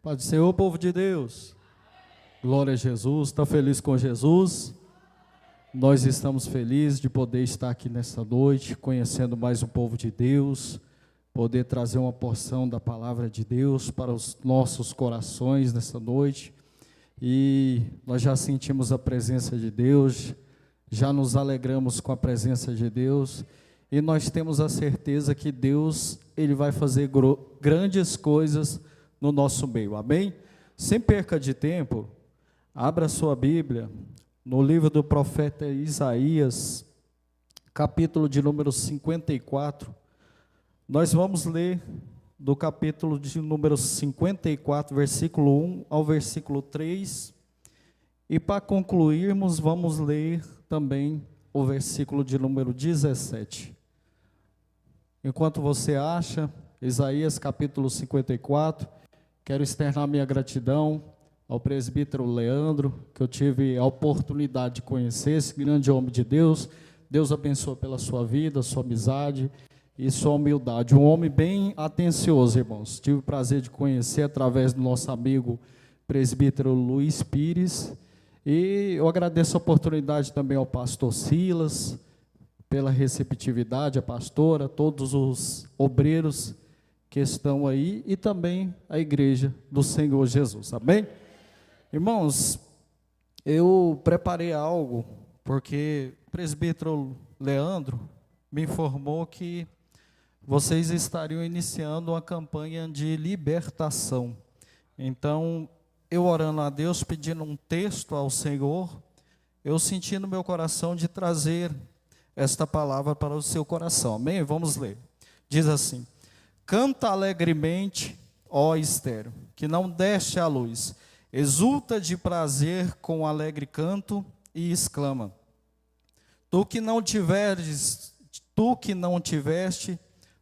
Paz do Senhor, povo de Deus. Glória a Jesus. Está feliz com Jesus? Nós estamos felizes de poder estar aqui nessa noite, conhecendo mais o povo de Deus, poder trazer uma porção da palavra de Deus para os nossos corações nessa noite. E nós já sentimos a presença de Deus, já nos alegramos com a presença de Deus, e nós temos a certeza que Deus, Ele vai fazer grandes coisas no nosso meio, amém? Sem perca de tempo, abra sua Bíblia no livro do profeta Isaías, capítulo de número 54, nós vamos ler do capítulo de número 54, versículo 1 ao versículo 3, e para concluirmos, vamos ler também o versículo de número 17. Enquanto você acha, Isaías capítulo 54, quero externar minha gratidão ao presbítero Leandro, que eu tive a oportunidade de conhecer, esse grande homem de Deus. Deus abençoe pela sua vida, sua amizade e sua humildade. Um homem bem atencioso, irmãos. Tive o prazer de conhecer através do nosso amigo presbítero Luiz Pires. E eu agradeço a oportunidade também ao pastor Silas, pela receptividade, a pastora, todos os obreiros que estão aí, e também a igreja do Senhor Jesus, amém? Irmãos, eu preparei algo, porque o presbítero Leandro me informou que vocês estariam iniciando uma campanha de libertação. Então, eu orando a Deus, pedindo um texto ao Senhor, eu senti no meu coração de trazer esta palavra para o seu coração, amém? Vamos ler. Diz assim: canta alegremente, ó estéril, que não deste a luz, exulta de prazer com alegre canto e exclama: tu que não tiveste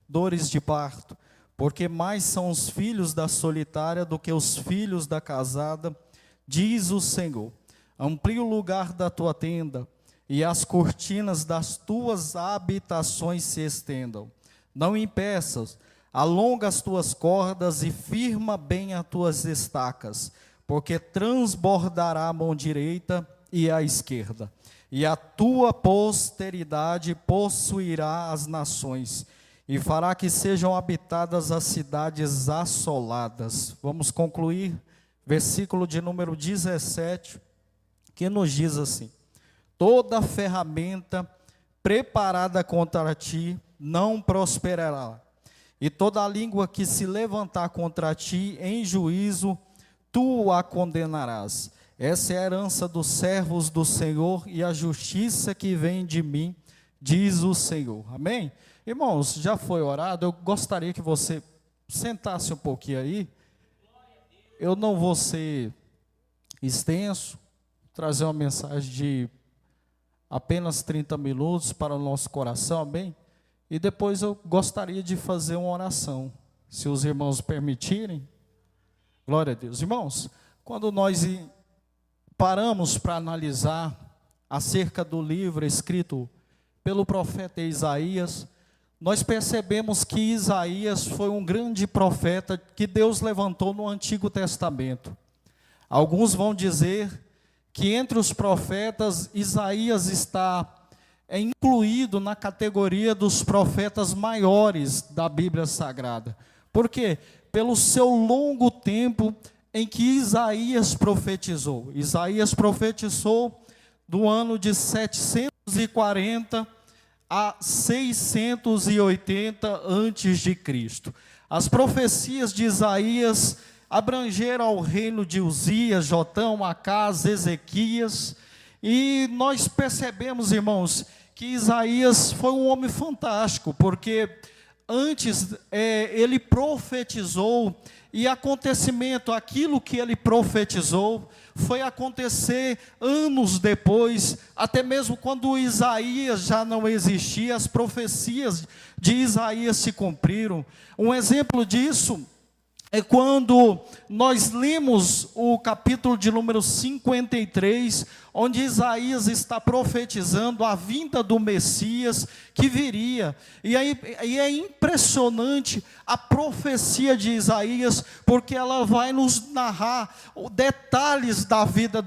dores de parto, porque mais são os filhos da solitária do que os filhos da casada, diz o Senhor. Amplia o lugar da tua tenda, e as cortinas das tuas habitações se estendam. Não impeças, alonga as tuas cordas e firma bem as tuas estacas, porque transbordará a mão direita e a esquerda, e a tua posteridade possuirá as nações, e fará que sejam habitadas as cidades assoladas. Vamos concluir, versículo de número 17, que nos diz assim: toda ferramenta preparada contra ti não prosperará, e toda língua que se levantar contra ti em juízo, tu a condenarás. Essa é a herança dos servos do Senhor e a justiça que vem de mim, diz o Senhor. Amém? Irmãos, já foi orado? Eu gostaria que você sentasse um pouquinho aí. Eu não vou ser extenso, trazer uma mensagem de apenas 30 minutos para o nosso coração, amém? E depois eu gostaria de fazer uma oração, se os irmãos permitirem. Glória a Deus. Irmãos, quando nós paramos para analisar acerca do livro escrito pelo profeta Isaías, nós percebemos que Isaías foi um grande profeta que Deus levantou no Antigo Testamento. Alguns vão dizer que entre os profetas, Isaías está incluído na categoria dos profetas maiores da Bíblia Sagrada. Por quê? Pelo seu longo tempo em que Isaías profetizou. Isaías profetizou do ano de 740 a 680 antes de Cristo. As profecias de Isaías abrangeram ao reino de Uzias, Jotão, Acás, Ezequias, e nós percebemos, irmãos, que Isaías foi um homem fantástico, porque antes ele profetizou, e acontecimento, aquilo que ele profetizou, foi acontecer anos depois, até mesmo quando Isaías já não existia, as profecias de Isaías se cumpriram. Um exemplo disso é quando nós lemos o capítulo de número 53, onde Isaías está profetizando a vinda do Messias que viria. E é impressionante a profecia de Isaías, porque ela vai nos narrar detalhes da vida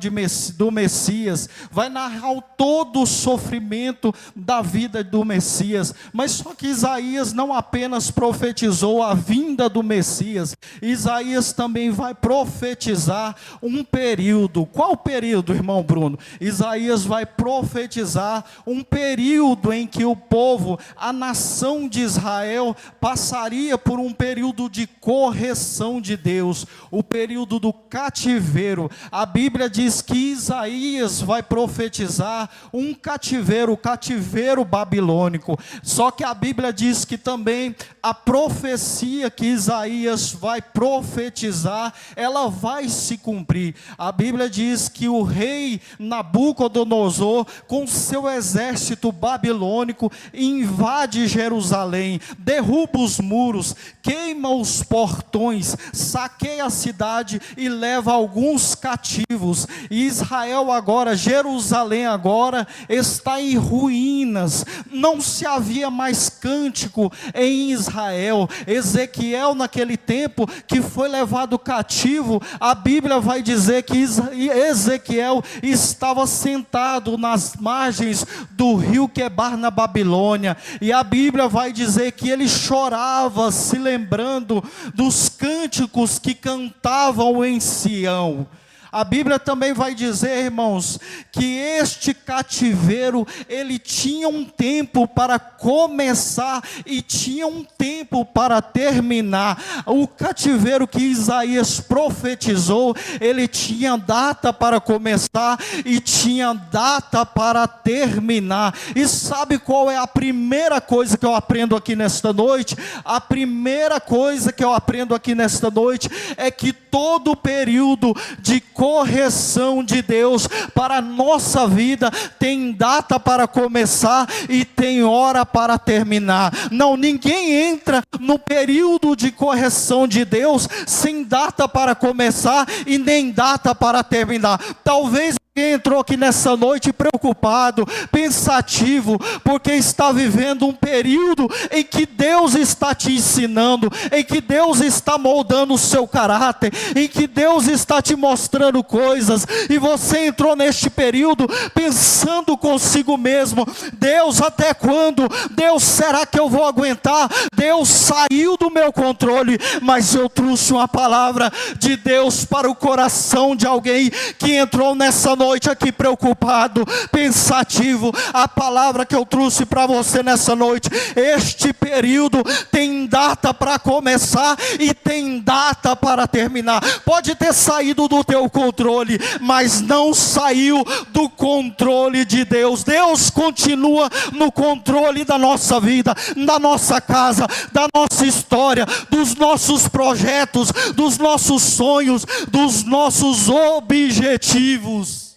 do Messias, vai narrar todo o sofrimento da vida do Messias. Mas só que Isaías não apenas profetizou a vinda do Messias, Isaías também vai profetizar um período. Qual período, irmão Bruno? Isaías vai profetizar um período em que o povo, a nação de Israel, passaria por um período de correção de Deus, o período do cativeiro. A Bíblia diz que Isaías vai profetizar um cativeiro, o cativeiro babilônico. Só que a Bíblia diz que também a profecia que Isaías vai profetizar, ela vai se cumprir. A Bíblia diz que o rei Nabucodonosor, com seu exército babilônico, invade Jerusalém, derruba os muros, queima os portões, saqueia a cidade e leva alguns cativos. E Israel agora, Jerusalém agora, está em ruínas. Não se havia mais cântico em Israel. Ezequiel, naquele tempo que foi levado cativo, a Bíblia vai dizer que Ezequiel estava sentado nas margens do rio Quebar na Babilônia, e a Bíblia vai dizer que ele chorava, se lembrando dos cânticos que cantavam em Sião. A Bíblia também vai dizer, irmãos, que este cativeiro, ele tinha um tempo para começar e tinha um tempo para terminar. O cativeiro que Isaías profetizou, ele tinha data para começar e tinha data para terminar. E sabe qual é a primeira coisa que eu aprendo aqui nesta noite? A primeira coisa que eu aprendo aqui nesta noite é que todo período de correção de Deus para a nossa vida tem data para começar e tem hora para terminar. Não, ninguém entra no período de correção de Deus sem data para começar e nem data para terminar. Talvez alguém entrou aqui nessa noite preocupado, pensativo, porque está vivendo um período em que Deus está te ensinando, em que Deus está moldando o seu caráter, em que Deus está te mostrando coisas, e você entrou neste período pensando consigo mesmo: Deus, até quando? Deus, será que eu vou aguentar? Deus saiu do meu controle. Mas eu trouxe uma palavra de Deus para o coração de alguém que entrou nessa noite aqui preocupado, pensativo. A palavra que eu trouxe para você nessa noite: este período tem data para começar e tem data para terminar. Pode ter saído do teu controle, mas não saiu do controle de Deus. Deus continua no controle da nossa vida, da nossa casa, da nossa história, dos nossos projetos, dos nossos sonhos, dos nossos objetivos.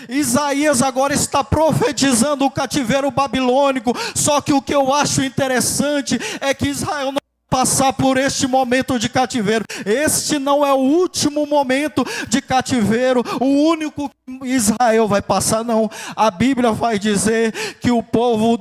Isaías agora está profetizando o cativeiro babilônico. Só que o que eu acho interessante é que Israel não passar por este momento de cativeiro. Este não é o último momento de cativeiro, o único que Israel vai passar, não. A Bíblia vai dizer que o povo,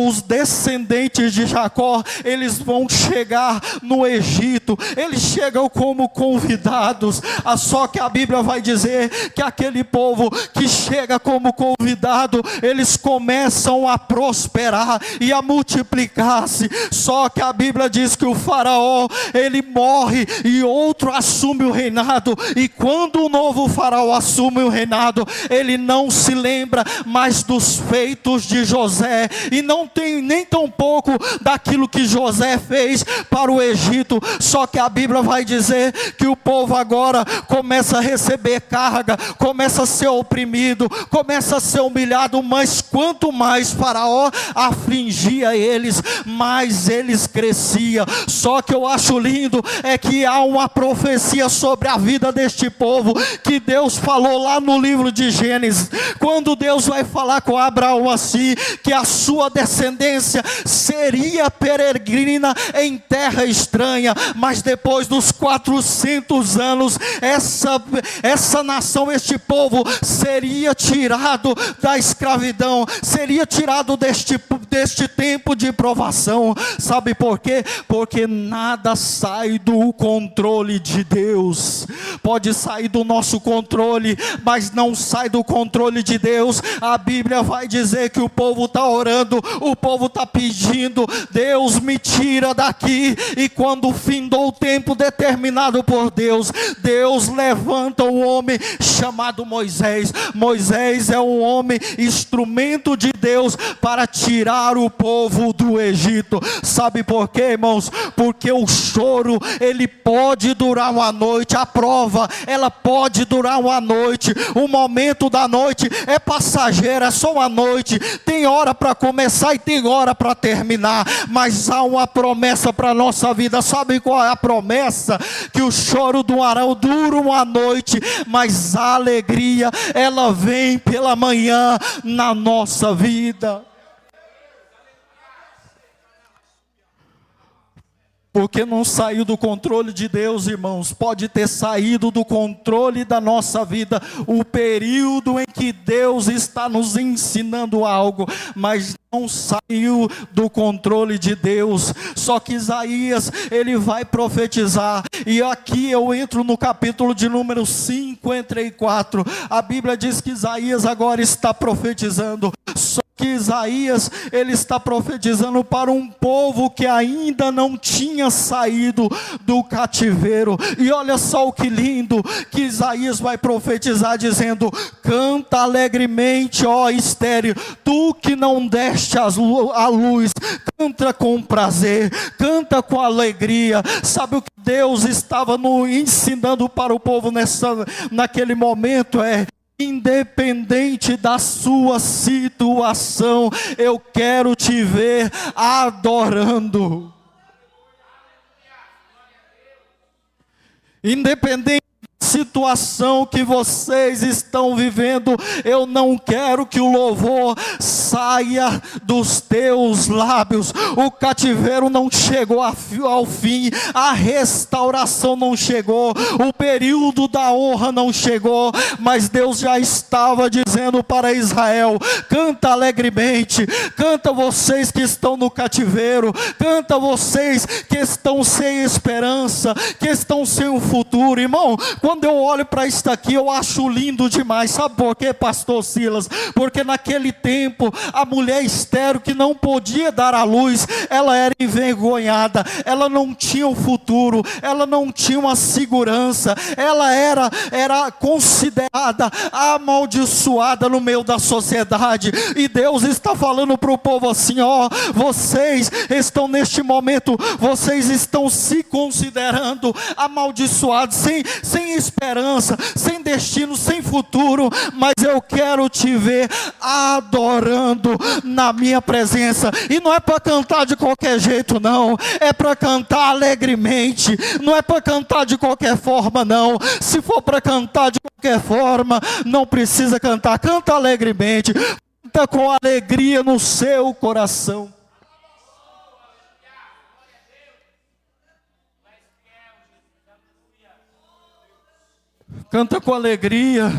os descendentes de Jacó, eles vão chegar no Egito. Eles chegam como convidados. Só que a Bíblia vai dizer que aquele povo que chega como convidado, eles começam a prosperar e a multiplicar-se. Só que a Bíblia diz que o faraó, ele morre e outro assume o reinado. E quando o novo faraó assume o reinado, ele não se lembra mais dos feitos de José, e não tem nem tão pouco daquilo que José fez para o Egito. Só que a Bíblia vai dizer que o povo agora começa a receber carga, começa a ser oprimido, começa a ser humilhado. Mas quanto mais faraó afligia eles, mais eles crescia. Só que eu acho lindo é que há uma profecia sobre a vida deste povo, que Deus falou lá no livro de Gênesis, quando Deus vai falar com Abraão assim, que a sua descendência seria peregrina em terra estranha, mas depois dos 400 anos, essa nação, este povo, seria tirado da escravidão, seria tirado deste tempo de provação. Sabe por quê? Porque nada sai do controle de Deus. Pode sair do nosso controle, mas não sai do controle de Deus. A Bíblia vai dizer que o povo está orando, o povo está pedindo: Deus, me tira daqui. E quando findou o tempo determinado por Deus, Deus levanta um homem chamado Moisés. Moisés é um homem instrumento de Deus para tirar o povo do Egito. Sabe por quê, irmãos? Porque o choro, ele pode durar uma noite, a prova, ela pode durar uma noite, o momento da noite é passageiro, é só uma noite, tem hora para começar e tem hora para terminar, mas há uma promessa para a nossa vida. Sabe qual é a promessa? Que o choro do Arão dura uma noite, mas a alegria, ela vem pela manhã na nossa vida. Porque não saiu do controle de Deus, irmãos. Pode ter saído do controle da nossa vida o período em que Deus está nos ensinando algo, mas não saiu do controle de Deus. Só que Isaías, ele vai profetizar, e aqui eu entro no capítulo de número 54. A Bíblia diz que Isaías agora está profetizando. Só que Isaías, ele está profetizando para um povo que ainda não tinha saído do cativeiro. E olha só o que lindo que Isaías vai profetizar, dizendo: canta alegremente, ó estéril, tu que não deste a luz, canta com prazer, canta com alegria. Sabe o que Deus estava ensinando para o povo naquele momento? Independente da sua situação, eu quero te ver adorando. Independente da situação que vocês estão vivendo, eu não quero que o louvor saia dos teus lábios. O cativeiro não chegou ao fim, a restauração não chegou, o período da honra não chegou, mas Deus já estava dizendo para Israel: canta alegremente, canta vocês que estão no cativeiro, canta vocês que estão sem esperança, que estão sem um futuro. Irmão, quando eu olho para isso aqui, eu acho lindo demais. Sabe por quê, pastor Silas? Porque naquele tempo, a mulher estéril que não podia dar à luz, ela era envergonhada, ela não tinha um futuro, ela não tinha uma segurança, ela era considerada amaldiçoada no meio da sociedade. E Deus está falando para o povo assim: ó, vocês estão neste momento, vocês estão se considerando amaldiçoados, sem esperança, sem destino, sem futuro, mas eu quero te ver adorando na minha presença. E não é para cantar de qualquer jeito, não, é para cantar alegremente, não é para cantar de qualquer forma, não. Se for para cantar de qualquer forma, não precisa cantar, canta alegremente, canta com alegria no seu coração. Canta com alegria.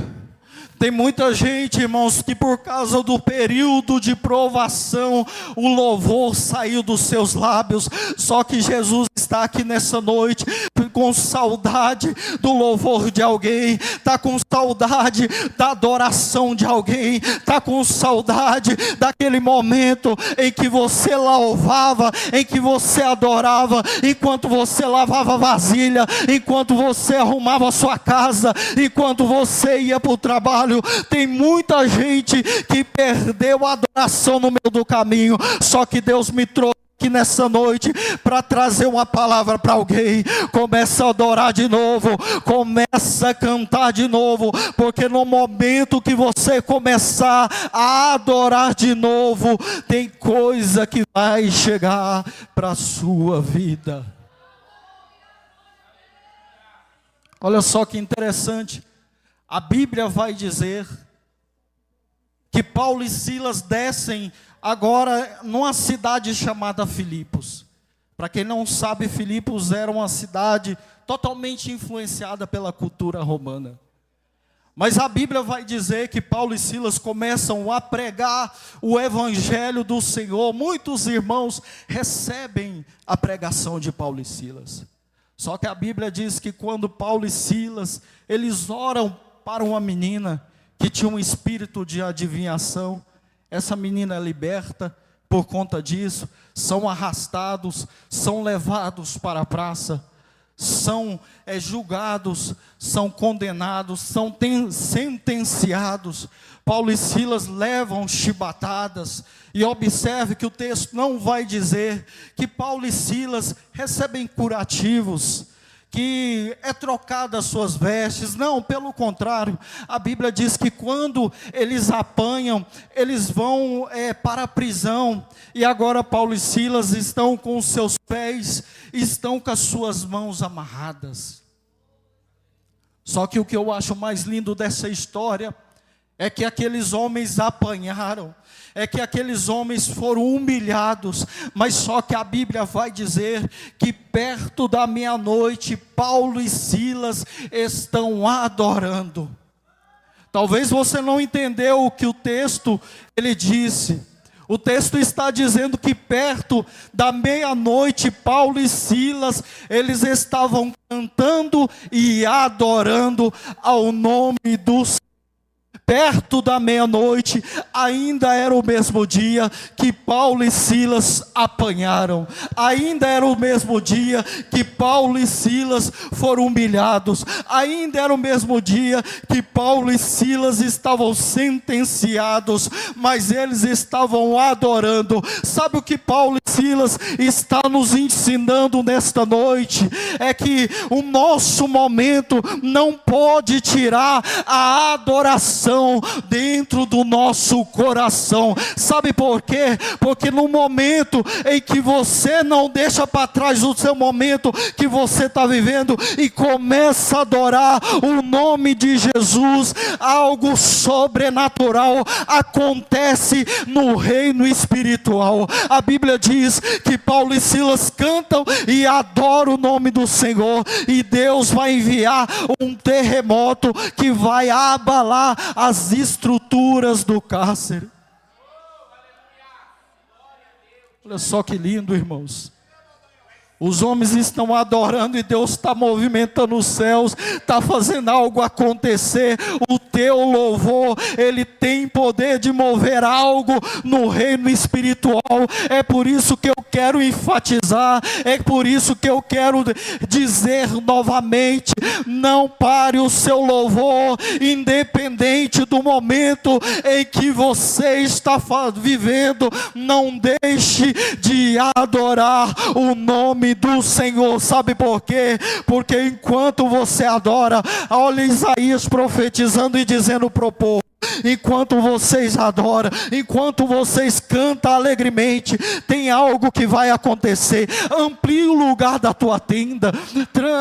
Tem muita gente, irmãos, que por causa do período de provação, o louvor saiu dos seus lábios. Só que Jesus está aqui nessa noite com saudade do louvor de alguém, está com saudade da adoração de alguém, está com saudade daquele momento em que você louvava, em que você adorava, enquanto você lavava vasilha, enquanto você arrumava a sua casa, enquanto você ia para o trabalho. Tem muita gente que perdeu a adoração no meio do caminho. Só que Deus me trouxe aqui nessa noite para trazer uma palavra para alguém. Começa a adorar de novo, começa a cantar de novo, porque no momento que você começar a adorar de novo, tem coisa que vai chegar para a sua vida. Olha só que interessante. a Bíblia vai dizer que Paulo e Silas descem agora numa cidade chamada Filipos. Para quem não sabe, Filipos era uma cidade totalmente influenciada pela cultura romana. Mas a Bíblia vai dizer que Paulo e Silas começam a pregar o evangelho do Senhor. Muitos irmãos recebem a pregação de Paulo e Silas. Só que a Bíblia diz que quando Paulo e Silas, eles oram para uma menina que tinha um espírito de adivinhação, essa menina é liberta por conta disso, são arrastados, são levados para a praça, são julgados, são condenados, são sentenciados. Paulo e Silas levam chibatadas, e observe que o texto não vai dizer que Paulo e Silas recebem curativos, que é trocada as suas vestes. Não, pelo contrário, a Bíblia diz que quando eles apanham, eles vão para a prisão, e agora Paulo e Silas estão com os seus pés, estão com as suas mãos amarradas. Só que o que eu acho mais lindo dessa história é que aqueles homens apanharam, é que aqueles homens foram humilhados, mas só que a Bíblia vai dizer que perto da meia-noite, Paulo e Silas estão adorando. Talvez você não entendeu o que o texto ele disse. O texto está dizendo que perto da meia-noite, Paulo e Silas, eles estavam cantando e adorando ao nome do Senhor. Perto da meia-noite, ainda era o mesmo dia que Paulo e Silas apanharam. Ainda era o mesmo dia que Paulo e Silas foram humilhados. Ainda era o mesmo dia que Paulo e Silas estavam sentenciados, mas eles estavam adorando. Sabe o que Paulo e Silas está nos ensinando nesta noite? É que o nosso momento não pode tirar a adoração dentro do nosso coração. Sabe por quê? Porque no momento em que você não deixa para trás o seu momento que você está vivendo e começa a adorar o nome de Jesus, algo sobrenatural acontece no reino espiritual. A Bíblia diz que Paulo e Silas cantam e adoram o nome do Senhor, e Deus vai enviar um terremoto que vai abalar as estruturas do cárcere. Olha só que lindo, irmãos. Os homens estão adorando e Deus está movimentando os céus, está fazendo algo acontecer. O teu louvor, ele tem poder de mover algo no reino espiritual. É por isso que eu quero enfatizar, é por isso que eu quero dizer novamente: não pare o seu louvor, independente do momento em que você está vivendo. Não deixe de adorar o nome do Senhor. Sabe por quê? Porque enquanto você adora, olha Isaías profetizando e dizendo para o povo: enquanto vocês adoram, enquanto vocês cantam alegremente, tem algo que vai acontecer. Amplie o lugar da tua tenda,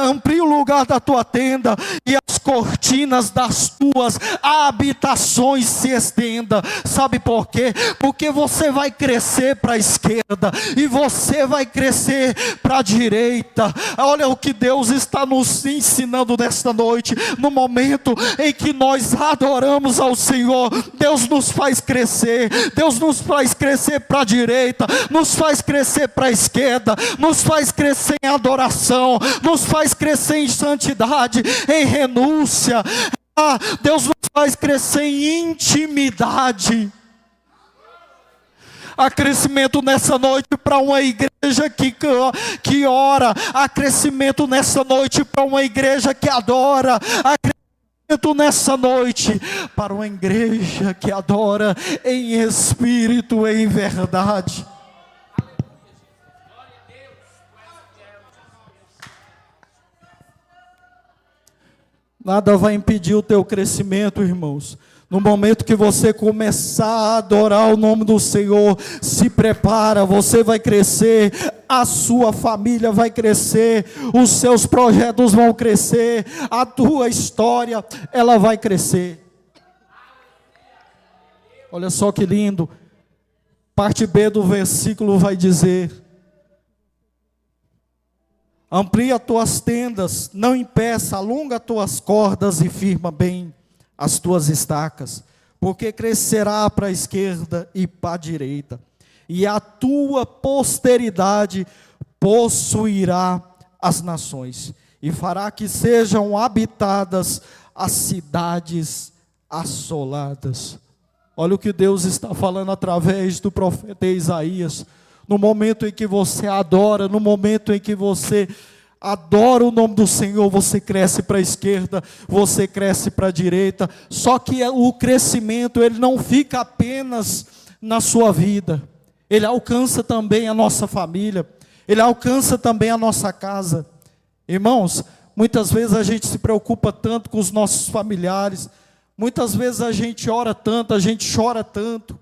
amplie o lugar da tua tenda, e as cortinas das tuas habitações se estendam. Sabe por quê? Porque você vai crescer para a esquerda e você vai crescer para a direita. Olha o que Deus está nos ensinando nesta noite. No momento em que nós adoramos ao Senhor, Deus nos faz crescer. Deus nos faz crescer para a direita, nos faz crescer para a esquerda, nos faz crescer em adoração, nos faz crescer em santidade, em renúncia. Deus nos faz crescer em intimidade. Há crescimento nessa noite para uma igreja que ora. Há crescimento nessa noite para uma igreja que adora. Há crescimento nessa noite para uma igreja que adora em espírito e em verdade. Nada vai impedir o teu crescimento, irmãos. No momento que você começar a adorar o nome do Senhor, se prepara, você vai crescer, a sua família vai crescer, os seus projetos vão crescer, a tua história, ela vai crescer. Olha só que lindo, parte B do versículo vai dizer: amplia tuas tendas, não impeça, alonga tuas cordas e firma bem as tuas estacas, porque crescerá para a esquerda e para a direita, e a tua posteridade possuirá as nações, e fará que sejam habitadas as cidades assoladas. Olha o que Deus está falando através do profeta Isaías. No momento em que você adora, no momento em que você adora o nome do Senhor, você cresce para a esquerda, você cresce para a direita. Só que o crescimento, ele não fica apenas na sua vida, ele alcança também a nossa família, ele alcança também a nossa casa. Irmãos, muitas vezes a gente se preocupa tanto com os nossos familiares, muitas vezes a gente ora tanto, a gente chora tanto,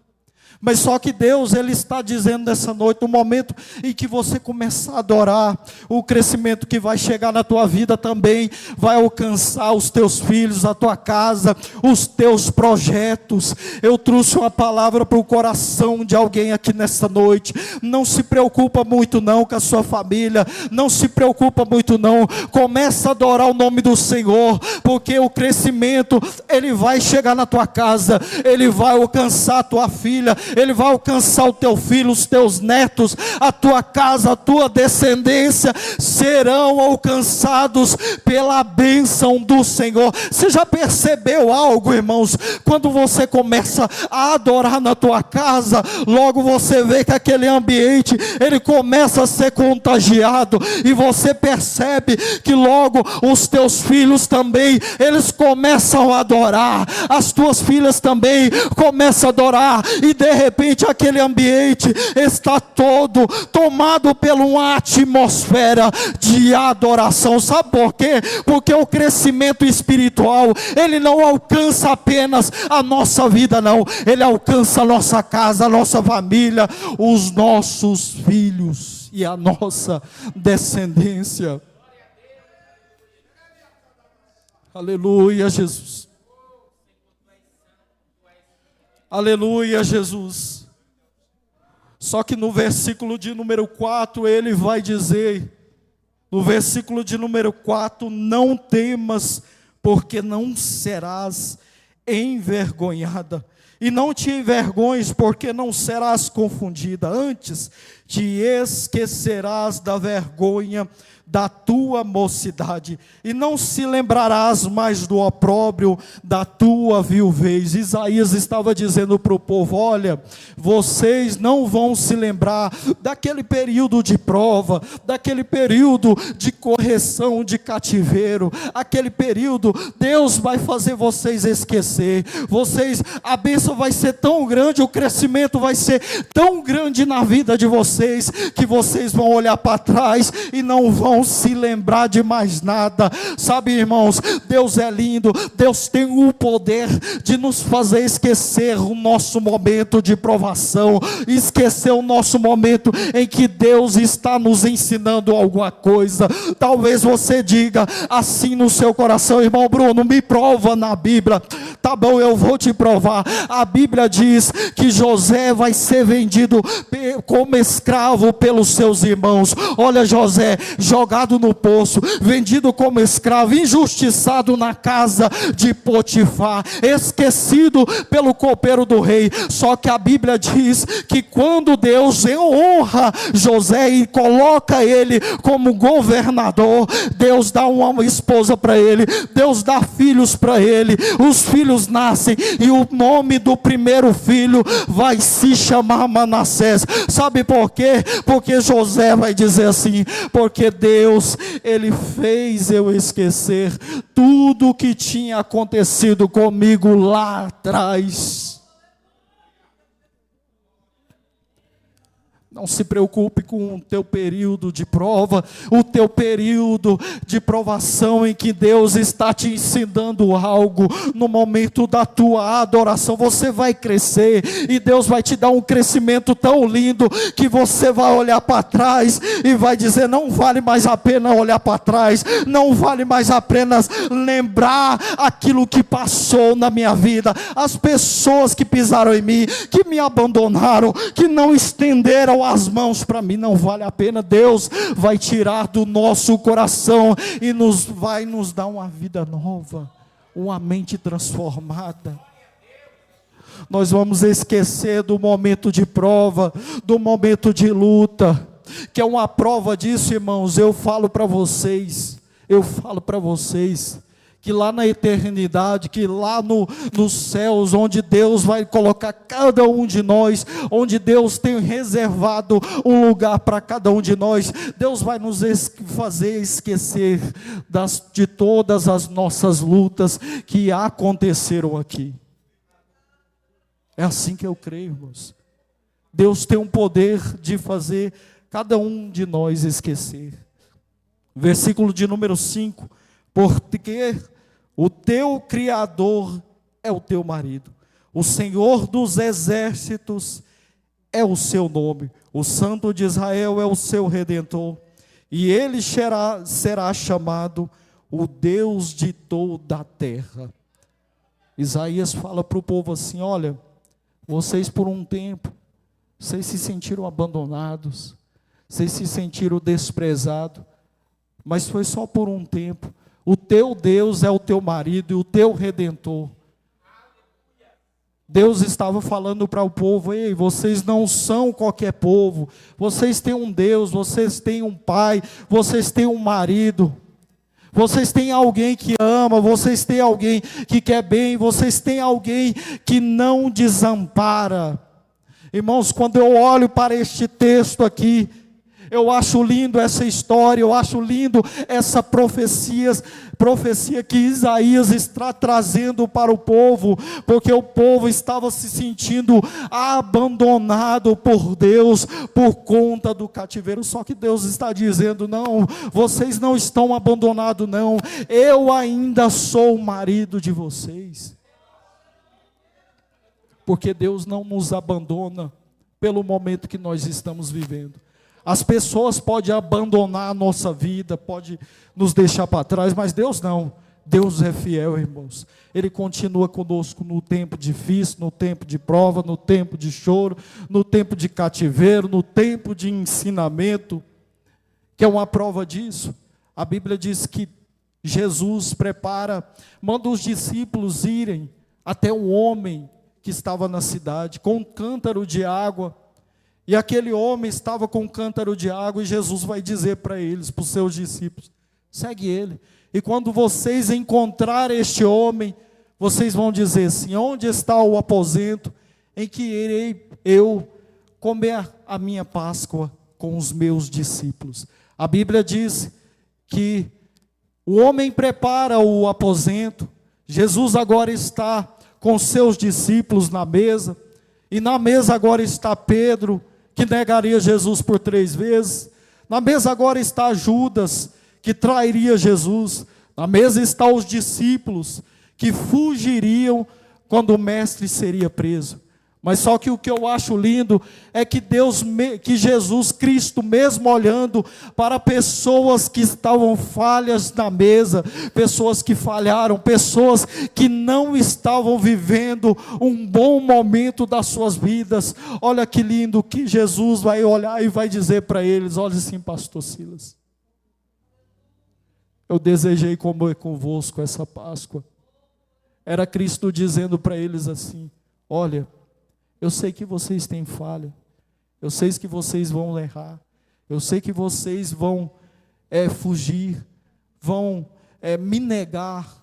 mas só que Deus, Ele está dizendo nessa noite, no momento em que você começar a adorar, o crescimento que vai chegar na tua vida também vai alcançar os teus filhos, a tua casa, os teus projetos. Eu trouxe uma palavra para o coração de alguém aqui nessa noite. Não se preocupa muito não com a sua família, não se preocupa muito não, começa a adorar o nome do Senhor, porque o crescimento, ele vai chegar na tua casa, ele vai alcançar a tua filha, ele vai alcançar o teu filho, os teus netos, a tua casa, a tua descendência serão alcançados pela bênção do Senhor. Você já percebeu algo, irmãos? Quando você começa a adorar na tua casa, logo você vê que aquele ambiente, ele começa a ser contagiado, e você percebe que logo os teus filhos também, eles começam a adorar, as tuas filhas também começam a adorar, e de repente aquele ambiente está todo tomado por uma atmosfera de adoração. Sabe por quê? Porque o crescimento espiritual, ele não alcança apenas a nossa vida não, ele alcança a nossa casa, a nossa família, os nossos filhos e a nossa descendência. Aleluia, Jesus. Aleluia, Jesus. Só que no versículo de número 4, ele vai dizer, no versículo de número 4, não temas, porque não serás envergonhada, e não te envergonhes, porque não serás confundida, antes te esquecerás da vergonha da tua mocidade, e não se lembrarás mais do opróbrio da tua viuvez. Isaías estava dizendo para o povo: olha, vocês não vão se lembrar daquele período de prova, daquele período de correção, de cativeiro, aquele período, Deus vai fazer vocês esquecer, a bênção vai ser tão grande, o crescimento vai ser tão grande na vida de vocês, que vocês vão olhar para trás e não vão se lembrar de mais nada. Sabe, irmãos, Deus é lindo, Deus tem o poder de nos fazer esquecer o nosso momento de provação, esquecer o nosso momento em que Deus está nos ensinando alguma coisa. Talvez você diga assim no seu coração: irmão Bruno, me prova na Bíblia. Tá bom, eu vou te provar. A Bíblia diz que José vai ser vendido como escravo pelos seus irmãos. Olha, José, jogado no poço, vendido como escravo, injustiçado na casa de Potifar, esquecido pelo copeiro do rei. Só que a Bíblia diz que quando Deus honra José e coloca ele como governador, Deus dá uma esposa para ele, Deus dá filhos para ele, os filhos nascem, e o nome do primeiro filho vai se chamar Manassés. Sabe por quê? Porque José vai dizer assim: porque Deus, Ele fez eu esquecer tudo o que tinha acontecido comigo lá atrás. Não se preocupe com o teu período de prova, o teu período de provação em que Deus está te ensinando algo. No momento da tua adoração, você vai crescer e Deus vai te dar um crescimento tão lindo que você vai olhar para trás e vai dizer: não vale mais a pena olhar para trás, não vale mais a pena lembrar aquilo que passou na minha vida, as pessoas que pisaram em mim, que me abandonaram, que não estenderam as mãos para mim. Não vale a pena. Deus vai tirar do nosso coração e vai nos dar uma vida nova, uma mente transformada. Nós vamos esquecer do momento de prova, do momento de luta, que é uma prova disso, irmãos. Eu falo para vocês, que lá na eternidade, que lá nos céus, onde Deus vai colocar cada um de nós, onde Deus tem reservado um lugar para cada um de nós, Deus vai nos fazer esquecer de todas as nossas lutas que aconteceram aqui. É assim que eu creio, irmãos. Deus tem um poder de fazer cada um de nós esquecer. Versículo de número 5: porque o teu Criador é o teu marido, o Senhor dos exércitos é o seu nome, o Santo de Israel é o seu Redentor, e ele será chamado o Deus de toda a terra. Isaías fala para o povo assim: olha, vocês por um tempo, vocês se sentiram abandonados, vocês se sentiram desprezados, mas foi só por um tempo. O teu Deus é o teu marido e o teu Redentor. Deus estava falando para o povo: ei, vocês não são qualquer povo, vocês têm um Deus, vocês têm um pai, vocês têm um marido, vocês têm alguém que ama, vocês têm alguém que quer bem, vocês têm alguém que não desampara. Irmãos, quando eu olho para este texto aqui, eu acho lindo essa história, eu acho lindo essa profecia que Isaías está trazendo para o povo, porque o povo estava se sentindo abandonado por Deus, por conta do cativeiro. Só que Deus está dizendo: não, vocês não estão abandonados não, eu ainda sou o marido de vocês. Porque Deus não nos abandona pelo momento que nós estamos vivendo. As pessoas podem abandonar a nossa vida, podem nos deixar para trás, mas Deus não. Deus é fiel, irmãos. Ele continua conosco no tempo difícil, no tempo de prova, no tempo de choro, no tempo de cativeiro, no tempo de ensinamento, que é uma prova disso. A Bíblia diz que Jesus manda os discípulos irem até um homem que estava na cidade com um cântaro de água. E aquele homem estava com um cântaro de água, e Jesus vai dizer para eles, para os seus discípulos: segue ele. E quando vocês encontrarem este homem, vocês vão dizer assim: onde está o aposento em que irei eu comer a minha Páscoa com os meus discípulos? A Bíblia diz que o homem prepara o aposento. Jesus agora está com seus discípulos na mesa, e na mesa agora está Pedro, que negaria Jesus por 3 vezes. Na mesa agora está Judas, que trairia Jesus. Na mesa estão os discípulos, que fugiriam quando o mestre seria preso. Mas só que o que eu acho lindo é que que Jesus Cristo, mesmo olhando para pessoas que estavam falhas na mesa, pessoas que falharam, pessoas que não estavam vivendo um bom momento das suas vidas, olha que lindo que Jesus vai olhar e vai dizer para eles: olha assim, pastor Silas, eu desejei comer convosco essa Páscoa. Era Cristo dizendo para eles assim: olha, eu sei que vocês têm falha, eu sei que vocês vão errar, eu sei que vocês vão fugir, vão me negar,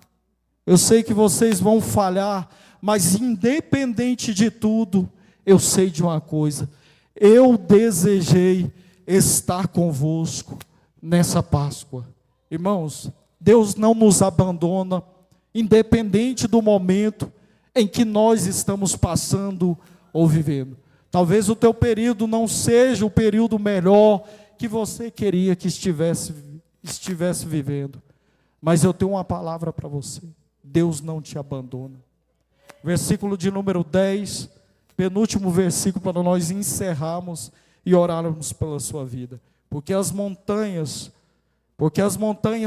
eu sei que vocês vão falhar, mas independente de tudo, eu sei de uma coisa: eu desejei estar convosco nessa Páscoa. Irmãos, Deus não nos abandona, independente do momento em que nós estamos passando ou vivendo. Talvez o teu período não seja o período melhor que você queria que estivesse vivendo. Mas eu tenho uma palavra para você. Deus não te abandona. Versículo de número 10, penúltimo versículo para nós encerrarmos e orarmos pela sua vida. Porque as montanhas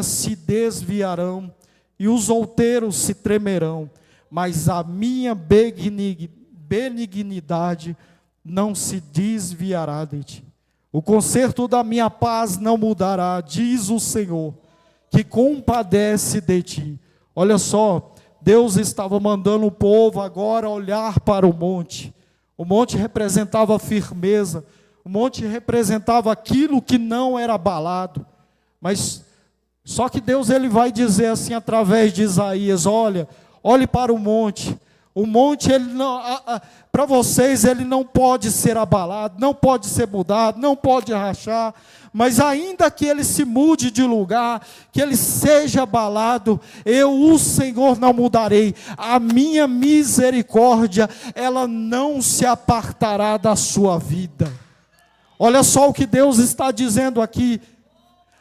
se desviarão e os outeiros se tremerão, mas a minha benignidade não se desviará de ti. O conserto da minha paz não mudará, diz o Senhor, que compadece de ti. Olha só, Deus estava mandando o povo agora olhar para o monte. O monte representava firmeza, o monte representava aquilo que não era abalado. Mas só que Deus ele vai dizer assim através de Isaías: olhe para o monte. O monte, para vocês, ele não pode ser abalado, não pode ser mudado, não pode rachar, mas ainda que ele se mude de lugar, que ele seja abalado, eu, o Senhor, não mudarei. A minha misericórdia, ela não se apartará da sua vida. Olha só o que Deus está dizendo aqui.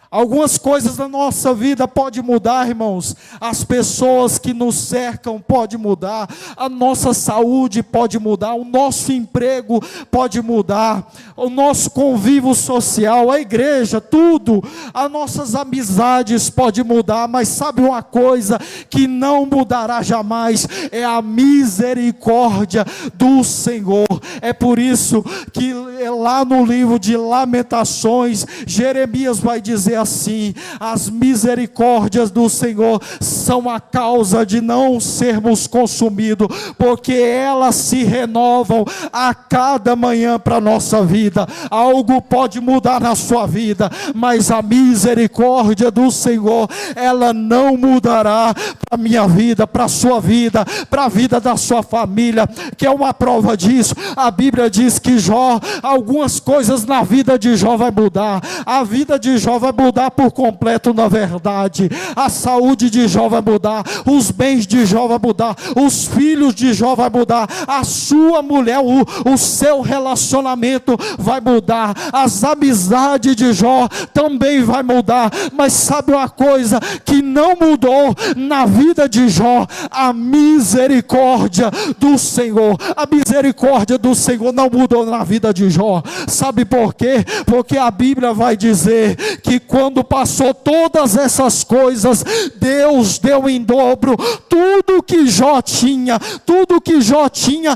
Algumas coisas da nossa vida podem mudar, irmãos. As pessoas que nos cercam podem mudar. A nossa saúde pode mudar. O nosso emprego pode mudar. O nosso convívio social, a igreja, tudo. As nossas amizades podem mudar. Mas sabe uma coisa que não mudará jamais? É a misericórdia do Senhor. É por isso que lá no livro de Lamentações, Jeremias vai dizer assim: as misericórdias do Senhor são a causa de não sermos consumidos, porque elas se renovam a cada manhã para a nossa vida. Algo pode mudar na sua vida, mas a misericórdia do Senhor, ela não mudará para a minha vida, para a sua vida, para a vida da sua família. Que é uma prova disso, a Bíblia diz que Jó, algumas coisas na vida de Jó vai mudar. A vida de Jó vai mudar por completo, na verdade. A saúde de Jó vai mudar, os bens de Jó vai mudar, os filhos de Jó vai mudar, a sua mulher, o seu relacionamento vai mudar, as amizades de Jó também vai mudar. Mas sabe uma coisa que não mudou na vida de Jó? A misericórdia do Senhor. A misericórdia do Senhor não mudou na vida de Jó. Sabe por quê? Porque a Bíblia vai dizer que quando passou todas essas coisas, Deus deu em dobro tudo que Jó tinha, tudo que Jó tinha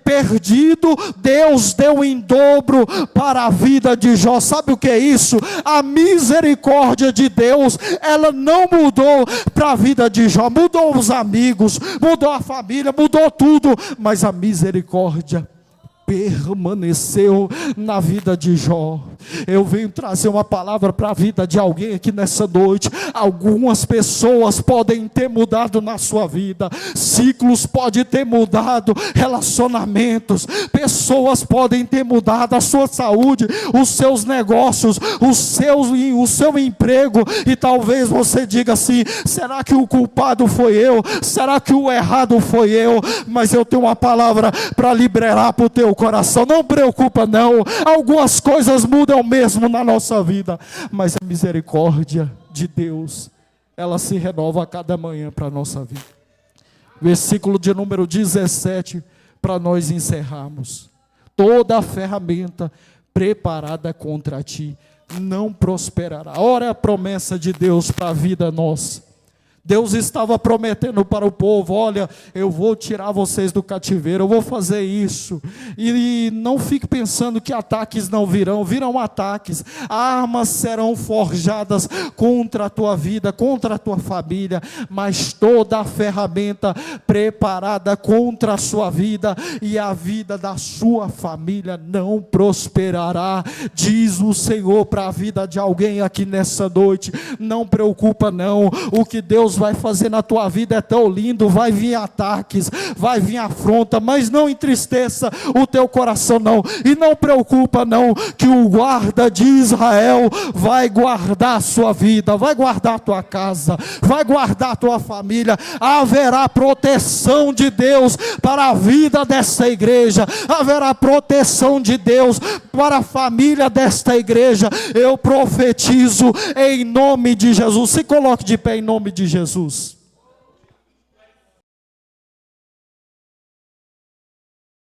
perdido, Deus deu em dobro para a vida de Jó. Sabe o que é isso? A misericórdia de Deus, ela não mudou para a vida de Jó. Mudou os amigos, mudou a família, mudou tudo, mas a misericórdia permaneceu na vida de Jó. Eu venho trazer uma palavra para a vida de alguém aqui nessa noite. Algumas pessoas podem ter mudado na sua vida, ciclos podem ter mudado, relacionamentos, pessoas podem ter mudado a sua saúde, os seus negócios, o seu emprego, e talvez você diga assim: será que o culpado foi eu? Será que o errado foi eu? Mas eu tenho uma palavra para liberar para o teu coração. Não preocupa não, algumas coisas mudam mesmo na nossa vida, mas a misericórdia de Deus, ela se renova a cada manhã para a nossa vida. Versículo de número 17, para nós encerrarmos: toda a ferramenta preparada contra ti não prosperará. Ora, a promessa de Deus para a vida nossa. Deus estava prometendo para o povo: olha, eu vou tirar vocês do cativeiro, eu vou fazer isso. E não fique pensando que ataques não virão. Virão ataques, armas serão forjadas contra a tua vida, contra a tua família, mas toda a ferramenta preparada contra a sua vida e a vida da sua família não prosperará, diz o Senhor para a vida de alguém aqui nessa noite. Não preocupa não, o que Deus Deus vai fazer na tua vida é tão lindo. Vai vir ataques, vai vir afronta, mas não entristeça o teu coração não, e não preocupa não, que o guarda de Israel vai guardar a sua vida, vai guardar a tua casa, vai guardar a tua família. Haverá proteção de Deus para a vida dessa igreja, haverá proteção de Deus para a família desta igreja. Eu profetizo em nome de Jesus. Se coloque de pé em nome de Jesus.